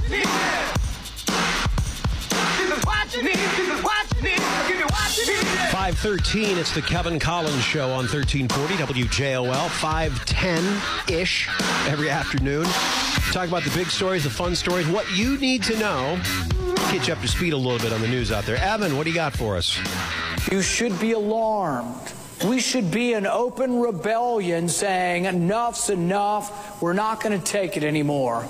you need. This is what you need. This is what you need. Give me what you need. 5:13, it's the Kevin Kollins Show on 1340 WJOL, 5:10-ish every afternoon. Talk about the big stories, the fun stories, what you need to know. Get you up to speed a little bit on the news out there. Evan, what do you got for us? You should be alarmed. We should be an open rebellion saying enough's enough. We're not going to take it anymore.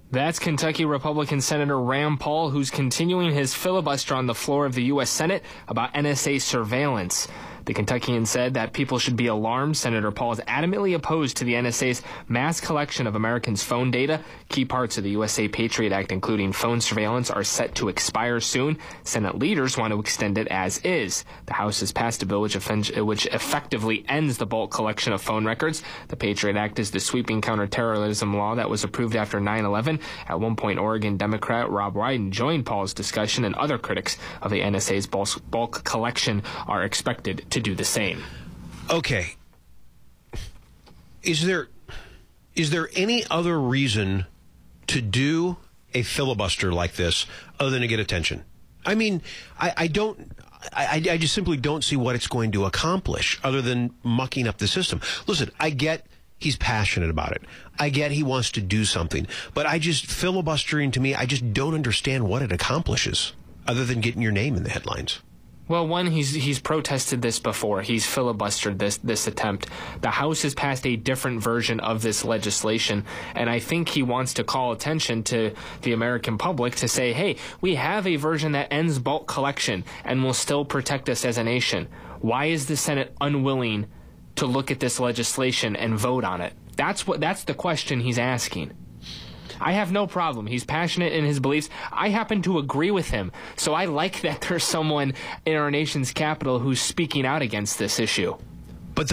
That's Kentucky Republican Senator Rand Paul, who's continuing his filibuster on the floor of the U.S. Senate about NSA surveillance. The Kentuckian said that people should be alarmed. Senator Paul is adamantly opposed to the NSA's mass collection of Americans' phone data. Key parts of the USA Patriot Act, including phone surveillance, are set to expire soon. Senate leaders want to extend it as is. The House has passed a bill which effectively ends the bulk collection of phone records. The Patriot Act is the sweeping counterterrorism law that was approved after 9/11. At one point, Oregon Democrat Rob Wyden joined Paul's discussion, and other critics of the NSA's bulk collection are expected to do the same. Okay. Is there any other reason to do a filibuster like this other than to get attention? I mean, I just simply don't see what it's going to accomplish other than mucking up the system. Listen, I get he's passionate about it. I get he wants to do something. But filibustering to me, I just don't understand what it accomplishes other than getting your name in the headlines. Well, one, he's protested this before. He's filibustered this attempt. The House has passed a different version of this legislation, and I think he wants to call attention to the American public to say, hey, we have a version that ends bulk collection and will still protect us as a nation. Why is the Senate unwilling to look at this legislation and vote on it? That's the question he's asking. I have no problem. He's passionate in his beliefs. I happen to agree with him. So I like that there's someone in our nation's capital who's speaking out against this issue. But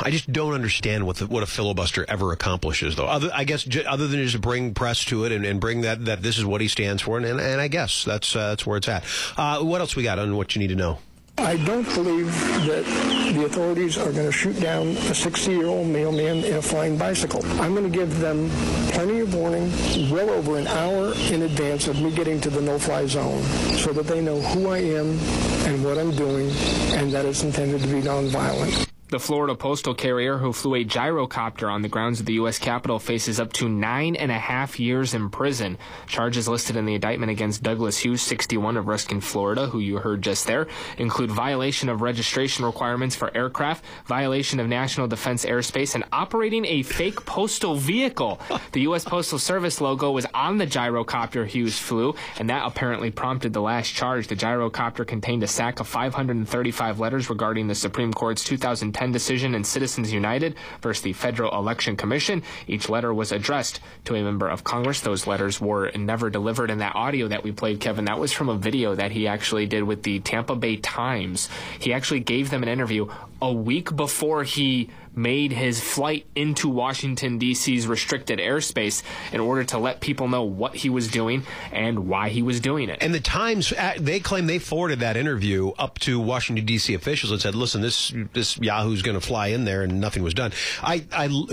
I just don't understand what a filibuster ever accomplishes, though. I guess other than just bring press to it and bring that this is what he stands for, and I guess that's where it's at. What else we got on what you need to know? I don't believe that the authorities are going to shoot down a 60-year-old mailman in a flying bicycle. I'm going to give them plenty of warning, well over an hour in advance of me getting to the no-fly zone, so that they know who I am and what I'm doing, and that it's intended to be nonviolent. The Florida postal carrier who flew a gyrocopter on the grounds of the U.S. Capitol faces up to 9.5 years in prison. Charges listed in the indictment against Douglas Hughes, 61, of Ruskin, Florida, who you heard just there, include violation of registration requirements for aircraft, violation of national defense airspace, and operating a fake postal vehicle. The U.S. Postal Service logo was on the gyrocopter Hughes flew, and that apparently prompted the last charge. The gyrocopter contained a sack of 535 letters regarding the Supreme Court's 2010 decision in Citizens United versus the Federal Election Commission. Each letter was addressed to a member of Congress. Those letters were never delivered. In that audio that we played, Kevin, that was from a video that he actually did with the Tampa Bay Times. He actually gave them an interview a week before he made his flight into Washington, D.C.'s restricted airspace in order to let people know what he was doing and why he was doing it. And the Times, they claim they forwarded that interview up to Washington, D.C. officials and said, listen, this Yahoo's going to fly in there, and nothing was done.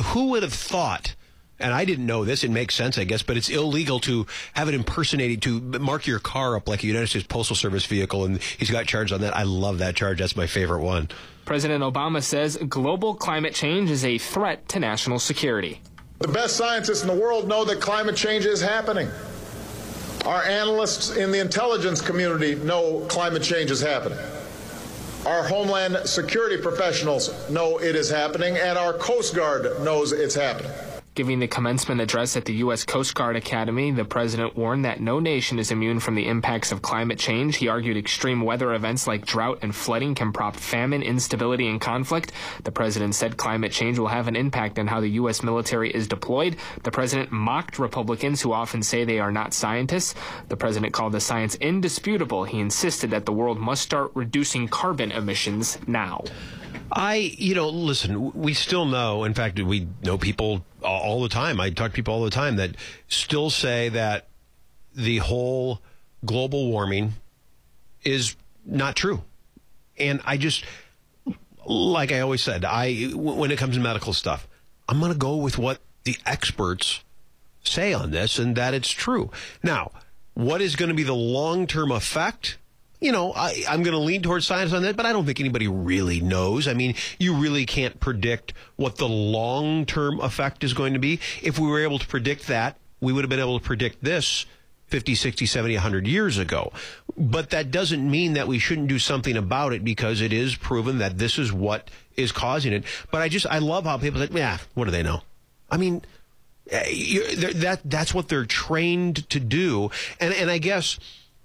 Who would have thought, and I didn't know this, it makes sense, I guess, but it's illegal to have it impersonated, to mark your car up like a United States Postal Service vehicle, and he's got charged on that. I love that charge. That's my favorite one. President Obama says global climate change is a threat to national security. The best scientists in the world know that climate change is happening. Our analysts in the intelligence community know climate change is happening. Our Homeland Security professionals know it is happening, and our Coast Guard knows it's happening. Giving the commencement address at the U.S. Coast Guard Academy, the president warned that no nation is immune from the impacts of climate change. He argued extreme weather events like drought and flooding can prompt famine, instability, and conflict. The president said climate change will have an impact on how the U.S. military is deployed. The president mocked Republicans who often say they are not scientists. The president called the science indisputable. He insisted that the world must start reducing carbon emissions now. Listen, we still know, in fact, we know people all the time. I talk to people all the time that still say that the whole global warming is not true. And I just, like I always said, when it comes to medical stuff, I'm going to go with what the experts say on this and that it's true. Now, what is going to be the long-term effect? You know, I'm going to lean towards science on that, but I don't think anybody really knows. I mean, you really can't predict what the long-term effect is going to be. If we were able to predict that, we would have been able to predict this 50, 60, 70, 100 years ago. But that doesn't mean that we shouldn't do something about it because it is proven that this is what is causing it. But I love how people say, yeah, what do they know? I mean, that's what they're trained to do. And I guess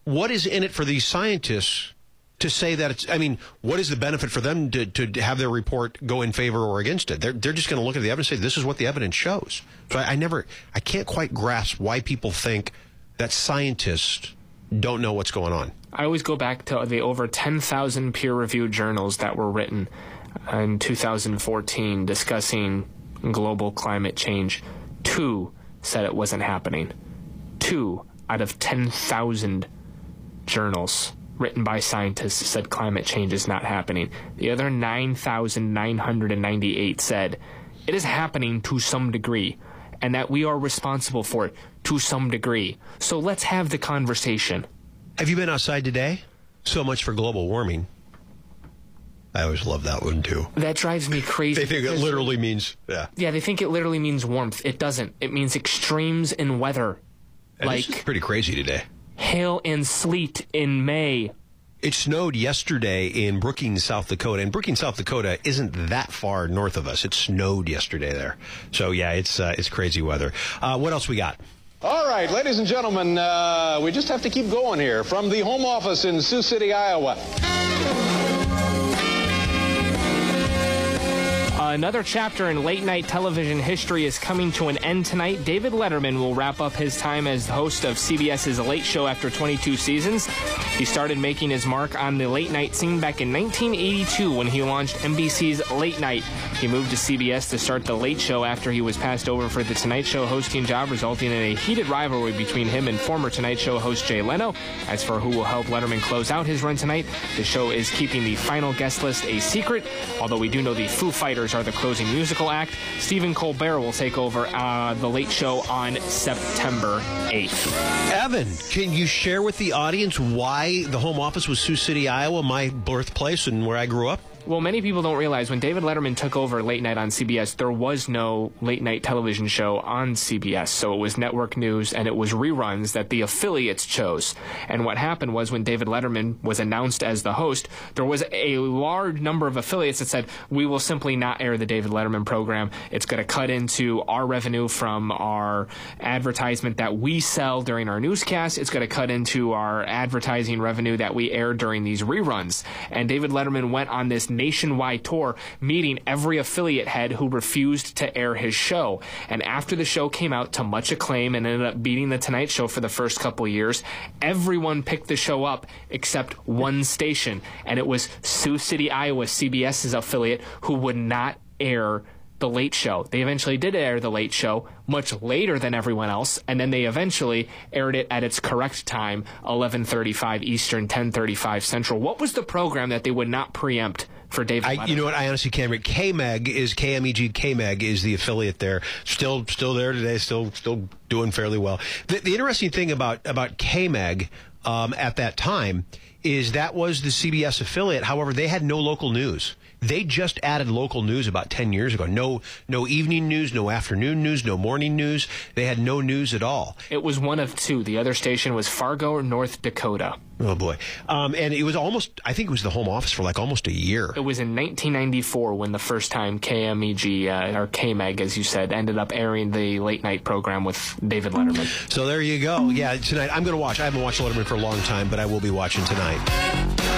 what is in it for these scientists to say that it's, I mean, what is the benefit for them to have their report go in favor or against it? They're just going to look at the evidence and say, this is what the evidence shows. So I can't quite grasp why people think that scientists don't know what's going on. I always go back to the over 10,000 peer-reviewed journals that were written in 2014 discussing global climate change. 2 said it wasn't happening. 2 out of 10,000 journals written by scientists said climate change is not happening. The other 9,998 said it is happening to some degree and that we are responsible for it to some degree. So let's have the conversation. Have you been outside today? So much for global warming. I always love that one, too. That drives me crazy. They think it literally means, yeah. Yeah, they think it literally means warmth. It doesn't. It means extremes in weather. And like, this is pretty crazy today. Hail and sleet in May. It snowed yesterday in Brookings, South Dakota. And Brookings, South Dakota isn't that far north of us. It snowed yesterday there. So, yeah, it's crazy weather. What else we got? All right, ladies and gentlemen, we just have to keep going here. From the home office in Sioux City, Iowa. Another chapter in late-night television history is coming to an end tonight. David Letterman will wrap up his time as the host of CBS's Late Show after 22 seasons. He started making his mark on the late-night scene back in 1982 when he launched NBC's Late Night. He moved to CBS to start the Late Show after he was passed over for the Tonight Show hosting job, resulting in a heated rivalry between him and former Tonight Show host Jay Leno. As for who will help Letterman close out his run tonight, the show is keeping the final guest list a secret, although we do know the Foo Fighters are the closing musical act. Stephen Colbert will take over the Late Show on September 8th. Evan, can you share with the audience why the home office was Sioux City, Iowa, my birthplace and where I grew up? Well, many people don't realize when David Letterman took over Late Night on CBS, there was no late night television show on CBS. So it was network news and it was reruns that the affiliates chose. And what happened was when David Letterman was announced as the host, there was a large number of affiliates that said, we will simply not air the David Letterman program. It's going to cut into our revenue from our advertisement that we sell during our newscast. It's going to cut into our advertising revenue that we air during these reruns. And David Letterman went on this nationwide tour, meeting every affiliate head who refused to air his show. And after the show came out to much acclaim and ended up beating The Tonight Show for the first couple years, everyone picked the show up except one station, and it was Sioux City, Iowa, CBS's affiliate, who would not air The Late Show. They eventually did air The Late Show much later than everyone else, and then they eventually aired it at its correct time, 11:35 Eastern, 10:35 Central. What was the program that they would not preempt for David Letterman? You know what? I honestly can't remember. KMEG is KMEG. KMEG is the affiliate there. Still there today. Still doing fairly well. The interesting thing about KMEG at that time is that was the CBS affiliate. However, they had no local news. They just added local news about 10 years ago. No evening news, no afternoon news, no morning news. They had no news at all. It was one of two. The other station was Fargo, North Dakota. Oh, boy. And it was I think it was the home office for like almost a year. It was in 1994 when the first time KMEG, or KMEG, as you said, ended up airing the late night program with David Letterman. So there you go. Yeah, tonight I'm going to watch. I haven't watched Letterman for a long time, but I will be watching tonight.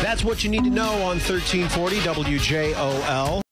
That's what you need to know on 1340 WJOL.